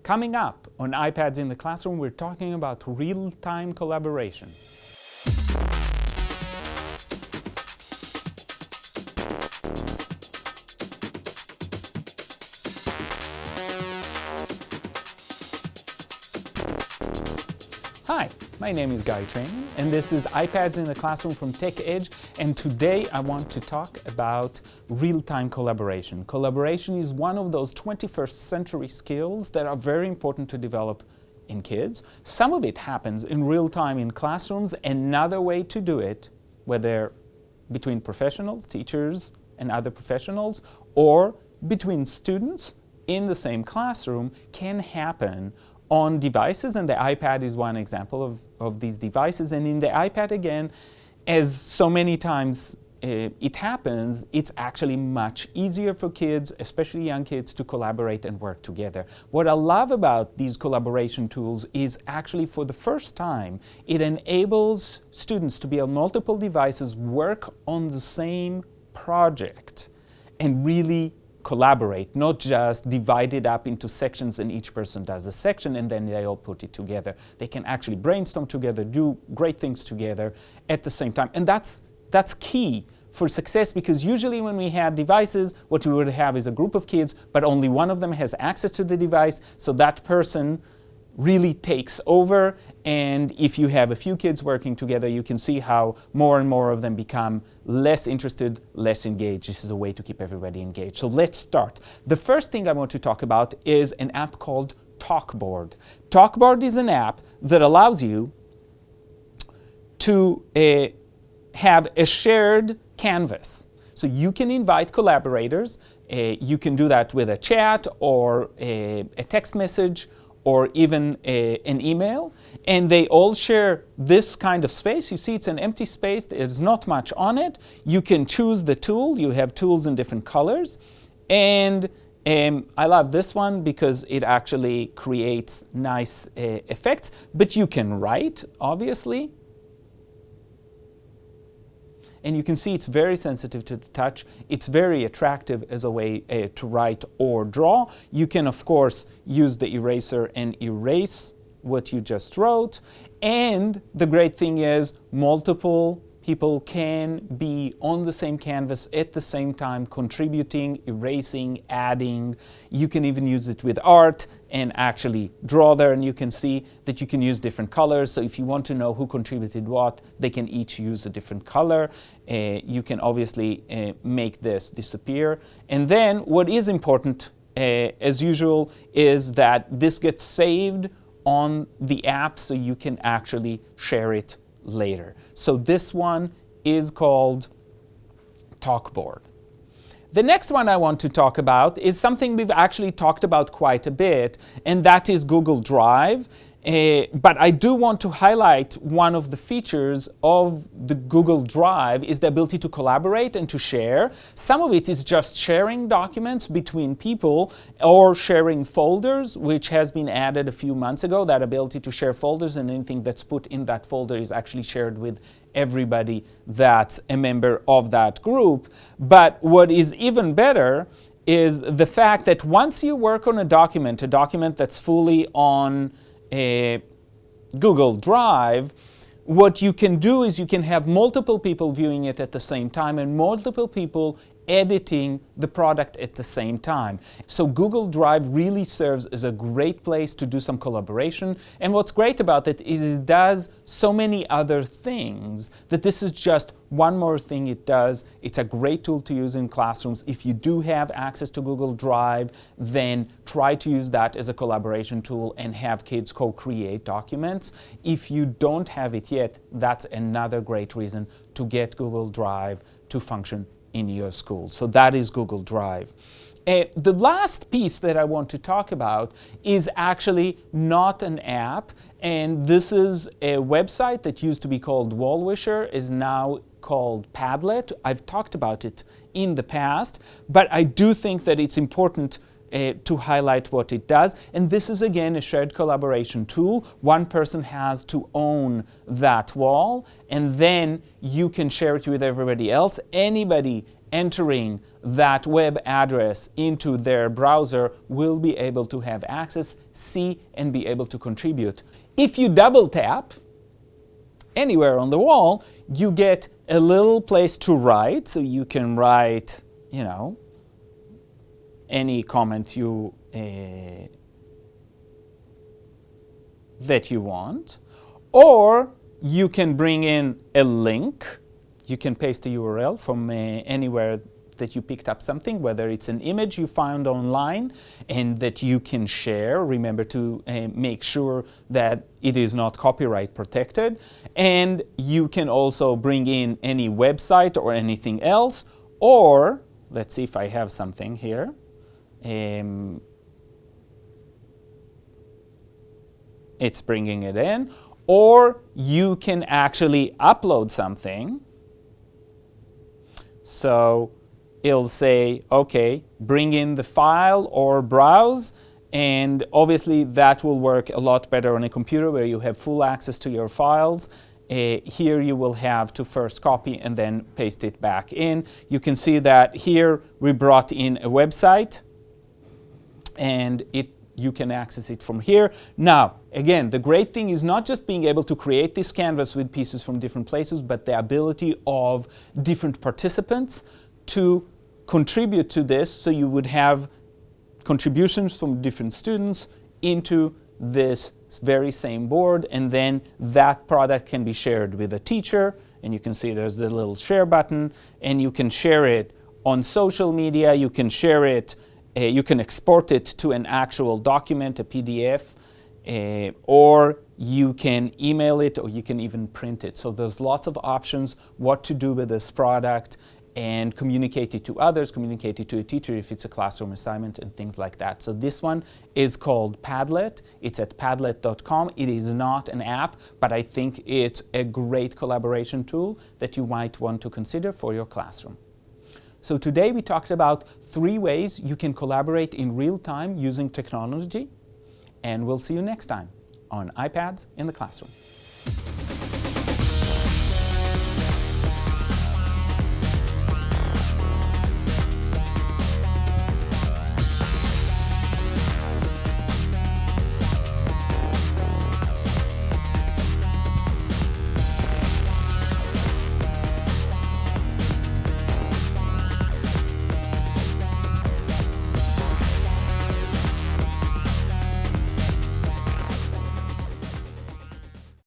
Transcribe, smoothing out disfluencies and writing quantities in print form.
Coming up on iPads in the Classroom, we're talking about real-time collaboration. Hi, my name is Guy Train, and this is iPads in the Classroom from TechEdge, and today I want to talk about real-time collaboration. Collaboration is one of those 21st century skills that are very important to develop in kids. Some of it happens in real time in classrooms. Another way to do it, whether between professionals, teachers, and other professionals, or between students in the same classroom, can happen on devices, and the iPad is one example of these devices. And in the iPad, again, as so many times it happens, it's actually much easier for kids, especially young kids, to collaborate and work together. What I love about these collaboration tools is actually, for the first time, it enables students to be on multiple devices, work on the same project, and really collaborate, not just divide it up into sections and each person does a section and then they all put it together. They can actually brainstorm together, do great things together at the same time. And that's key for success, because usually when we have devices, what we would have is a group of kids, but only one of them has access to the device, so that person really takes over. And if you have a few kids working together, you can see how more and more of them become less interested, less engaged. This is a way to keep everybody engaged. So let's start. The first thing I want to talk about is an app called Talkboard. Talkboard is an app that allows you to have a shared canvas. So you can invite collaborators. You can do that with a chat or a text message, or even an email, and they all share this kind of space. You see, it's an empty space. There's not much on it. You can choose the tool. You have tools in different colors. And I love this one because it actually creates nice effects. But you can write, obviously. And you can see it's very sensitive to the touch. It's very attractive as a way to write or draw. You can, of course, use the eraser and erase what you just wrote. And the great thing is, multiple people can be on the same canvas at the same time, contributing, erasing, adding. You can even use it with art and actually draw there, and you can see that you can use different colors. So if you want to know who contributed what, they can each use a different color. You can obviously make this disappear. And then what is important, as usual, is that this gets saved on the app so you can actually share it later. So this one is called Talkboard. The next one I want to talk about is something we've actually talked about quite a bit, and that is Google Drive. But I do want to highlight one of the features of the Google Drive is the ability to collaborate and to share. Some of it is just sharing documents between people or sharing folders, which has been added a few months ago. That ability to share folders, and anything that's put in that folder is actually shared with everybody that's a member of that group. But what is even better is the fact that once you work on a document that's fully on Google Drive, what you can do is you can have multiple people viewing it at the same time and multiple people editing the product at the same time. So Google Drive really serves as a great place to do some collaboration. And what's great about it is it does so many other things that this is just one more thing it does. It's a great tool to use in classrooms. If you do have access to Google Drive, then try to use that as a collaboration tool and have kids co-create documents. If you don't have it yet, that's another great reason to get Google Drive to function in your school. So that is Google Drive. The last piece that I want to talk about is actually not an app, and this is a website that used to be called Wallwisher, is now called Padlet. I've talked about it in the past, but I do think that it's important to highlight what it does. And this is, again, a shared collaboration tool. One person has to own that wall, and then you can share it with everybody else. Anybody entering that web address into their browser will be able to have access, see, and be able to contribute. If you double tap anywhere on the wall, you get a little place to write, so you can write, any comment that you want, or you can bring in a link. You can paste a URL from anywhere that you picked up something, whether it's an image you found online and that you can share. Remember to make sure that it is not copyright protected. And you can also bring in any website or anything else, or let's see if I have something here. It's bringing it in, or you can actually upload something. So it'll say, okay, bring in the file or browse, and obviously that will work a lot better on a computer where you have full access to your files. Here you will have to first copy and then paste it back in. You can see that here we brought in a website, and you can access it from here. Now, again, the great thing is not just being able to create this canvas with pieces from different places, but the ability of different participants to contribute to this, so you would have contributions from different students into this very same board, and then that product can be shared with a teacher, and you can see there's the little share button, and you can share it on social media, you can share it, you can export it to an actual document, a PDF, or you can email it, or you can even print it. So there's lots of options what to do with this product, and communicate it to others, communicate it to a teacher if it's a classroom assignment, and things like that. So this one is called Padlet. It's at padlet.com. It is not an app, but I think it's a great collaboration tool that you might want to consider for your classroom. So today we talked about 3 ways you can collaborate in real time using technology, and we'll see you next time on iPads in the Classroom.